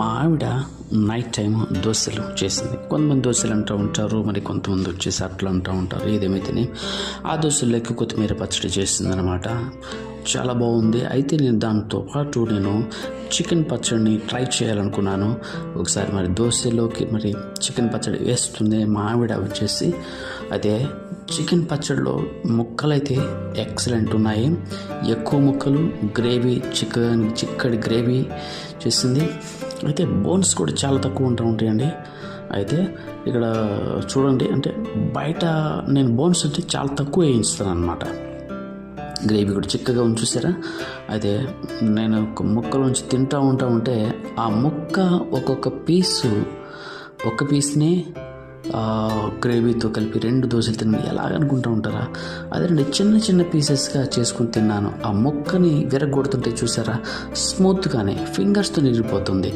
మా ఆవిడ night time దోశలు చేసింది. కొంతమంది దోశలు అంటూ ఉంటారు, మరి కొంతమంది వచ్చేసి అట్లా అంటూ ఉంటారు. ఏదేమైతేనే ఆ దోశల్లోకి కొత్తిమీర పచ్చడి చేసిందనమాట. చాలా బాగుంది. అయితే నేను దాంతో పాటు చికెన్ పచ్చడిని ట్రై చేయాలనుకున్నాను. ఒకసారి మరి దోశలోకి మరి చికెన్ పచ్చడి వేస్తుంది మా ఆవిడ వచ్చేసి. అదే చికెన్ పచ్చడిలో ముక్కలు అయితే ఎక్సలెంట్ ఉన్నాయి. ఎక్కువ ముక్కలు, గ్రేవీ, చిక్కడి గ్రేవీ చేసింది. అయితే బోన్స్ కూడా చాలా తక్కువ ఉంటాయండి. అయితే ఇక్కడ చూడండి, అంటే బయట నేను బోన్స్ అంటే చాలా తక్కువ వేయిస్తాను అనమాట. గ్రేవీ కూడా చిక్కగా చూసారా. అయితే నేను ఒక ముక్కలోంచి తింటూ ఉంటే ఆ ముక్క ఒక్కొక్క పీస్ని గ్రేవీతో కలిపి 2 దోశలు తిన్నాను. ఎలాగనుకుంటూ ఉంటారా? అదే చిన్న చిన్న పీసెస్గా చేసుకుని తిన్నాను. ఆ ముక్కని విరగొడుతుంటే చూసారా, స్మూత్గానే ఫింగర్స్తో నిరిగిపోతుంది.